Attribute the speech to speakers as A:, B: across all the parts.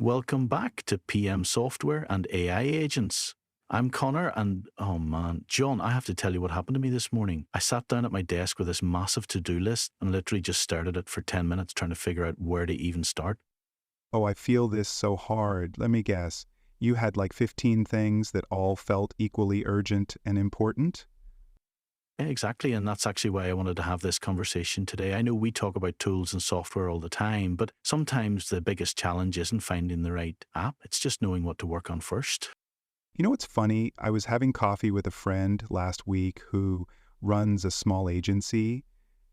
A: Welcome back to PM Software and AI Agents. I'm Connor and, oh man, John, I have to tell you what happened to me this morning. I sat down at my desk with this massive to-do list and literally just stared at it for 10 minutes trying to figure out where to even start.
B: Oh, I feel this so hard. Let me guess. You had like 15 things that all felt equally urgent and important?
A: Yeah, exactly, and that's actually why I wanted to have this conversation today. I know we talk about tools and software all the time, but sometimes the biggest challenge isn't finding the right app, it's just knowing what to work on first.
B: You know what's funny? I was having coffee with a friend last week who runs a small agency,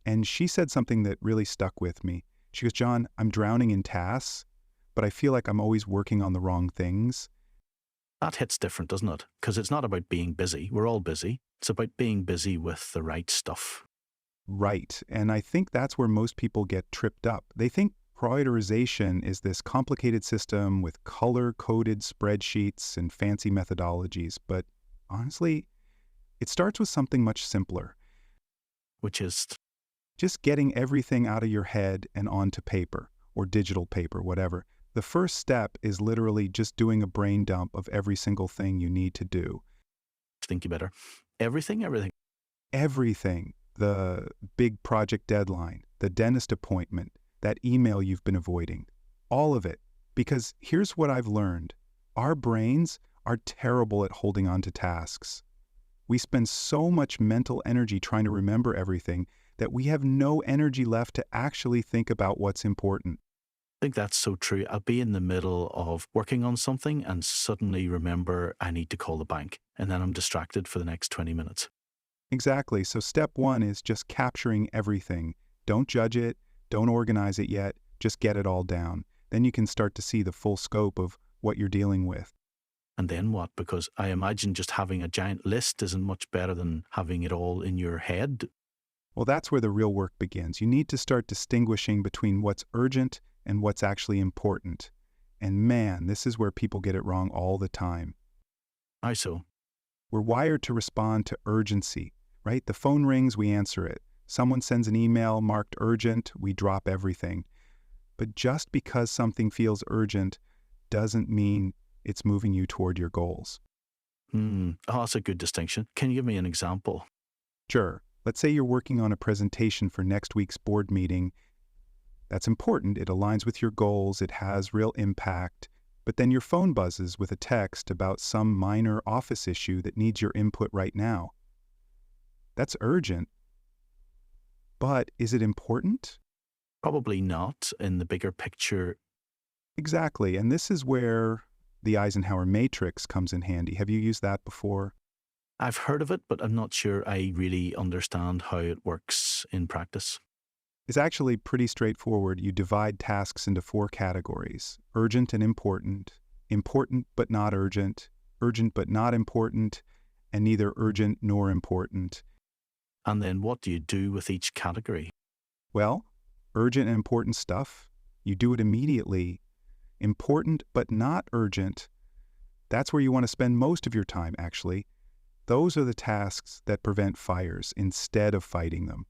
B: and she said something that really stuck with me. She goes, John, I'm drowning in tasks, but I feel like I'm always working on the wrong things.
A: That hits different, doesn't it? Because it's not about being busy. We're all busy. It's about being busy with the right stuff.
B: Right. And I think that's where most people get tripped up. They think prioritization is this complicated system with color-coded spreadsheets and fancy methodologies. But honestly, it starts with something much simpler.
A: Which is,
B: Just getting everything out of your head and onto paper or digital paper, whatever. The first step is literally just doing a brain dump of every single thing you need to do.
A: think you better. Everything.
B: Everything. The big project deadline, the dentist appointment, that email you've been avoiding. All of it. Because here's what I've learned. Our brains are terrible at holding on to tasks. We spend so much mental energy trying to remember everything that we have no energy left to actually think about what's important.
A: I think that's so true. I'll be in the middle of working on something and suddenly remember I need to call the bank. And then I'm distracted for the next 20 minutes.
B: Exactly. So step one is just capturing everything. Don't judge it. Don't organize it yet. Just get it all down. Then you can start to see the full scope of what you're dealing with.
A: And then what? Because I imagine just having a giant list isn't much better than having it all in your head.
B: Well, that's where the real work begins. You need to start distinguishing between what's urgent and what's actually important. And man, this is where people get it wrong all the time.
A: How so?
B: We're wired to respond to urgency, right? The phone rings, we answer it. Someone sends an email marked urgent, we drop everything. But just because something feels urgent doesn't mean it's moving you toward your goals.
A: Oh, that's a good distinction. Can you give me an example?
B: Sure. Let's say you're working on a presentation for next week's board meeting. That's important. It aligns with your goals. It has real impact. But then your phone buzzes with a text about some minor office issue that needs your input right now. That's urgent. But is it important?
A: Probably not in the bigger picture.
B: Exactly. And this is where the Eisenhower matrix comes in handy. Have you used that before?
A: I've heard of it, but I'm not sure I really understand how it works in practice.
B: It's actually pretty straightforward. You divide tasks into 4 categories: urgent and important, important but not urgent, urgent but not important, and neither urgent nor important.
A: And then what do you do with each category?
B: Well, urgent and important stuff, you do it immediately. Important but not urgent, that's where you want to spend most of your time, actually. Those are the tasks that prevent fires instead of fighting them.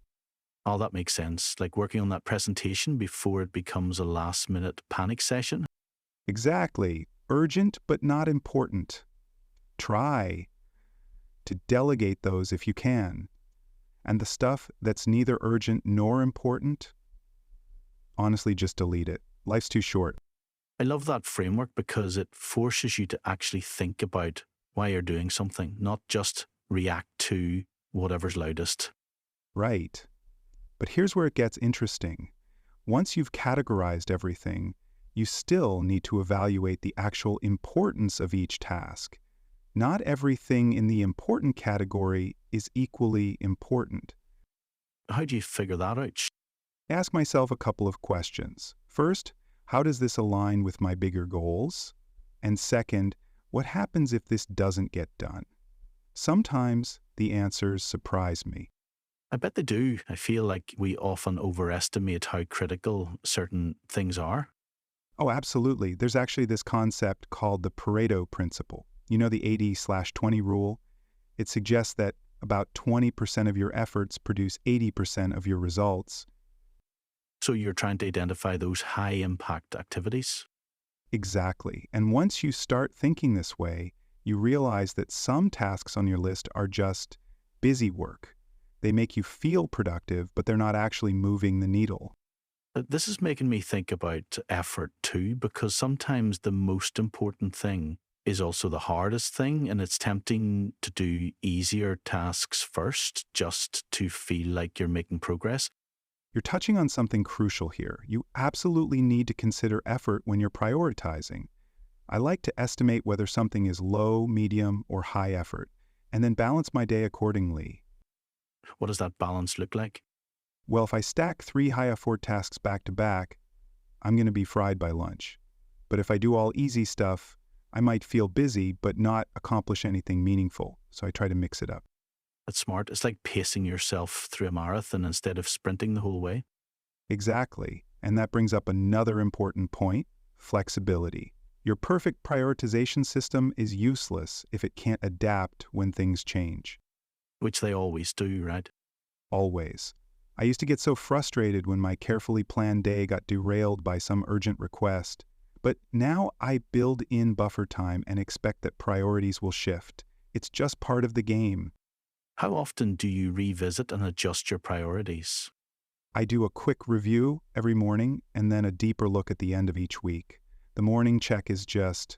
A: Oh, that makes sense. Like working on that presentation before it becomes a last-minute panic session.
B: Exactly. Urgent but not important. Try to delegate those if you can. And the stuff that's neither urgent nor important, honestly, just delete it. Life's too short.
A: I love that framework because it forces you to actually think about why you're doing something, not just react to whatever's loudest.
B: Right. But here's where it gets interesting. Once you've categorized everything, you still need to evaluate the actual importance of each task. Not everything in the important category is equally important.
A: How do you figure that out?
B: Ask myself a couple of questions. First, how does this align with my bigger goals? And second, what happens if this doesn't get done? Sometimes the answers surprise me.
A: I bet they do. I feel like we often overestimate how critical certain things are.
B: Oh, absolutely. There's actually this concept called the Pareto principle. You know, the 80/20 rule? It suggests that about 20% of your efforts produce 80% of your results.
A: So you're trying to identify those high impact activities.
B: Exactly. And once you start thinking this way, you realize that some tasks on your list are just busy work. They make you feel productive, but they're not actually moving the needle.
A: This is making me think about effort too, because sometimes the most important thing is also the hardest thing, and it's tempting to do easier tasks first just to feel like you're making progress.
B: You're touching on something crucial here. You absolutely need to consider effort when you're prioritizing. I like to estimate whether something is low, medium, or high effort, and then balance my day accordingly.
A: What does that balance look like?
B: Well, if I stack 3 high effort tasks back to back, I'm going to be fried by lunch. But if I do all easy stuff, I might feel busy but not accomplish anything meaningful. So I try to mix it up.
A: That's smart. It's like pacing yourself through a marathon instead of sprinting the whole way.
B: Exactly. And that brings up another important point: flexibility. Your perfect prioritization system is useless if it can't adapt when things change.
A: Which they always do, right?
B: Always. I used to get so frustrated when my carefully planned day got derailed by some urgent request. But now I build in buffer time and expect that priorities will shift. It's just part of the game.
A: How often do you revisit and adjust your priorities?
B: I do a quick review every morning and then a deeper look at the end of each week. The morning check is just,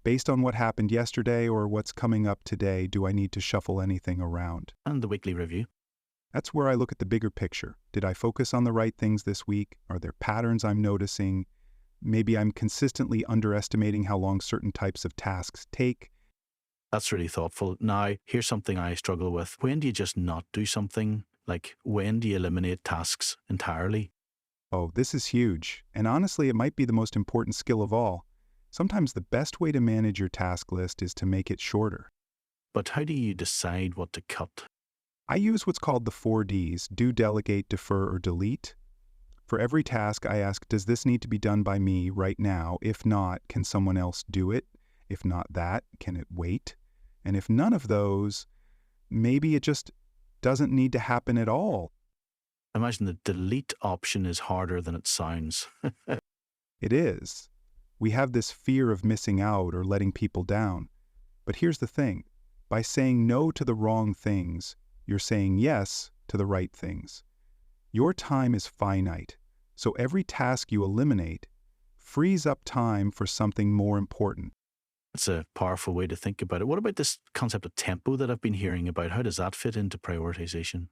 B: based on what happened yesterday or what's coming up today, do I need to shuffle anything around?
A: And the weekly review?
B: That's where I look at the bigger picture. Did I focus on the right things this week? Are there patterns I'm noticing? Maybe I'm consistently underestimating how long certain types of tasks take.
A: That's really thoughtful. Now, here's something I struggle with. When do you just not do something? Like, when do you eliminate tasks entirely?
B: Oh, this is huge. And honestly, it might be the most important skill of all. Sometimes the best way to manage your task list is to make it shorter.
A: But how do you decide what to cut?
B: I use what's called the 4Ds: do, delegate, defer, or delete. For every task, I ask, does this need to be done by me right now? If not, can someone else do it? If not that, can it wait? And if none of those, maybe it just doesn't need to happen at all.
A: Imagine the delete option is harder than it sounds.
B: It is. We have this fear of missing out or letting people down. But here's the thing. By saying no to the wrong things, you're saying yes to the right things. Your time is finite, so every task you eliminate frees up time for something more important.
A: It's a powerful way to think about it. What about this concept of tempo that I've been hearing about? How does that fit into prioritization?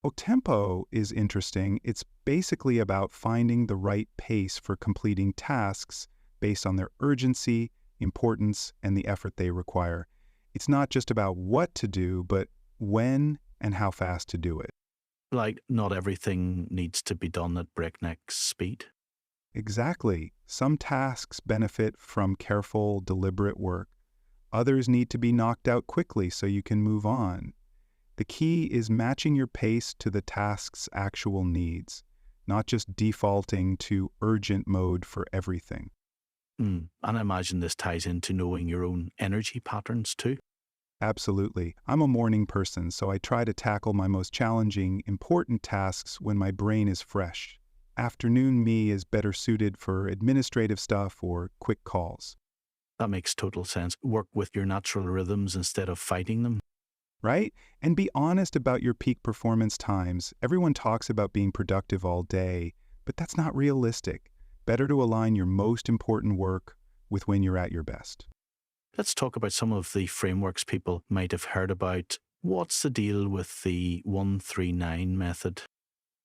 B: Oh, tempo is interesting. It's basically about finding the right pace for completing tasks based on their urgency, importance, and the effort they require. It's not just about what to do, but when and how fast to do it.
A: Like, not everything needs to be done at breakneck speed.
B: Exactly. Some tasks benefit from careful, deliberate work. Others need to be knocked out quickly so you can move on. The key is matching your pace to the task's actual needs, not just defaulting to urgent mode for everything.
A: And I imagine this ties into knowing your own energy patterns too.
B: Absolutely. I'm a morning person, so I try to tackle my most challenging, important tasks when my brain is fresh. Afternoon me is better suited for administrative stuff or quick calls.
A: That makes total sense. Work with your natural rhythms instead of fighting them.
B: Right? And be honest about your peak performance times. Everyone talks about being productive all day, but that's not realistic. Better to align your most important work with when you're at your best.
A: Let's talk about some of the frameworks people might have heard about. What's the deal with the 139 method?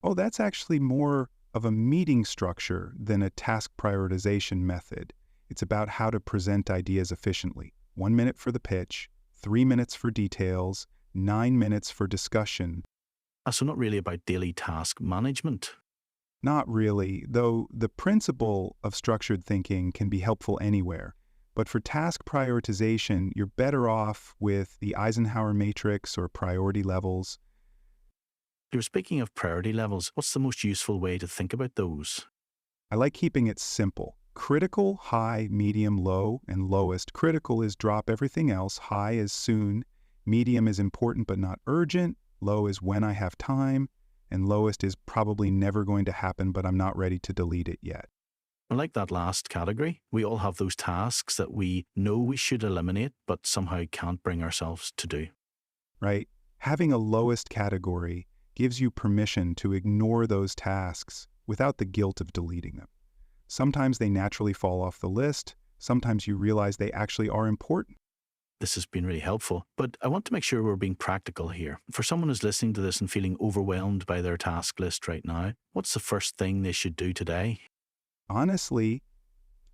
B: Oh, that's actually more of a meeting structure than a task prioritization method. It's about how to present ideas efficiently. 1 minute for the pitch, 3 minutes for details, 9 minutes for discussion.
A: So not really about daily task management.
B: Not really, though the principle of structured thinking can be helpful anywhere. But for task prioritization, you're better off with the Eisenhower matrix or priority levels.
A: You're speaking of priority levels. What's the most useful way to think about those?
B: I like keeping it simple. Critical, high, medium, low, and lowest. Critical is drop everything else. High is soon. Medium is important but not urgent. Low is when I have time. And lowest is probably never going to happen, but I'm not ready to delete it yet.
A: I like that last category. We all have those tasks that we know we should eliminate, but somehow can't bring ourselves to do.
B: Right? Having a lowest category gives you permission to ignore those tasks without the guilt of deleting them. Sometimes they naturally fall off the list. Sometimes you realize they actually are important.
A: This has been really helpful, but I want to make sure we're being practical here. For someone who's listening to this and feeling overwhelmed by their task list right now, what's the first thing they should do today?
B: Honestly,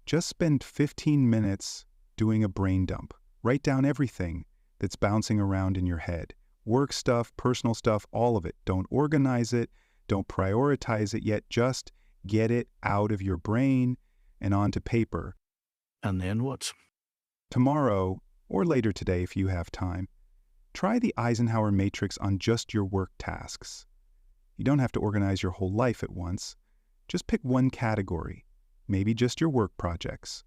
B: just spend 15 minutes doing a brain dump. Write down everything that's bouncing around in your head. Work stuff, personal stuff, all of it. Don't organize it. Don't prioritize it yet. Just get it out of your brain and onto paper.
A: And then what?
B: Tomorrow, or later today if you have time, try the Eisenhower matrix on just your work tasks. You don't have to organize your whole life at once. Just pick one category, maybe just your work projects,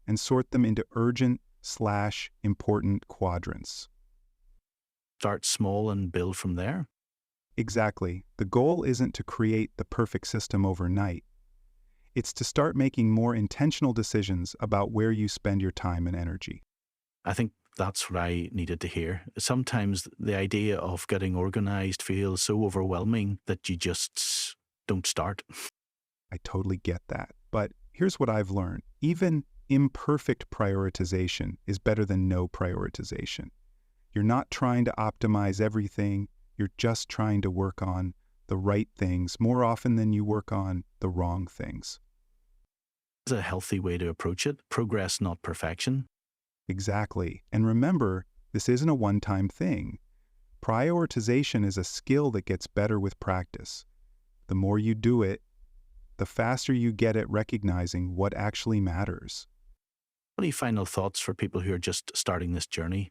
B: and sort them into urgent/important quadrants.
A: Start small and build from there?
B: Exactly. The goal isn't to create the perfect system overnight. It's to start making more intentional decisions about where you spend your time and energy.
A: I think that's what I needed to hear. Sometimes the idea of getting organized feels so overwhelming that you just don't start.
B: I totally get that. But here's what I've learned. Even imperfect prioritization is better than no prioritization. You're not trying to optimize everything. You're just trying to work on the right things more often than you work on the wrong things.
A: It's a healthy way to approach it. Progress, not perfection.
B: Exactly. And remember, this isn't a one-time thing. Prioritization is a skill that gets better with practice. The more you do it, the faster you get at recognizing what actually matters.
A: Any final thoughts for people who are just starting this journey?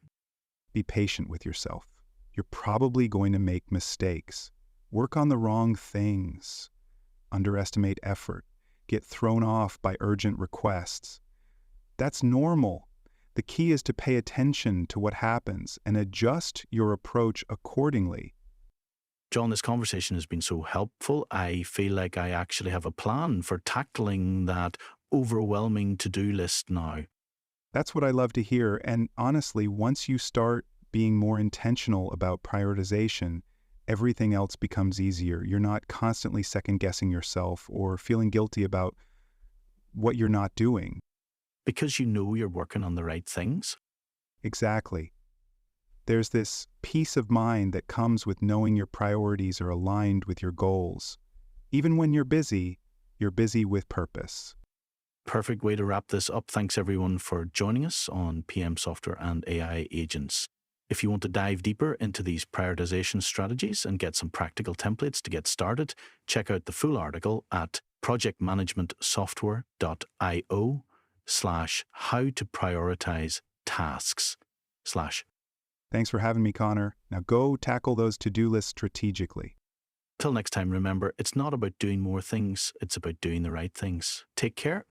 B: Be patient with yourself. You're probably going to make mistakes. Work on the wrong things. Underestimate effort. Get thrown off by urgent requests. That's normal. The key is to pay attention to what happens and adjust your approach accordingly.
A: John, this conversation has been so helpful. I feel like I actually have a plan for tackling that overwhelming to-do list now.
B: That's what I love to hear. And honestly, once you start being more intentional about prioritization, everything else becomes easier. You're not constantly second-guessing yourself or feeling guilty about what you're not doing.
A: Because you know you're working on the right things.
B: Exactly. There's this peace of mind that comes with knowing your priorities are aligned with your goals. Even when you're busy with purpose.
A: Perfect way to wrap this up. Thanks everyone for joining us on PM Software and AI Agents. If you want to dive deeper into these prioritization strategies and get some practical templates to get started, check out the full article at projectmanagementsoftware.io/how to prioritize tasks/
B: Thanks for having me, Connor. Now go tackle those to-do lists strategically.
A: Till next time, remember, it's not about doing more things, it's about doing the right things. Take care.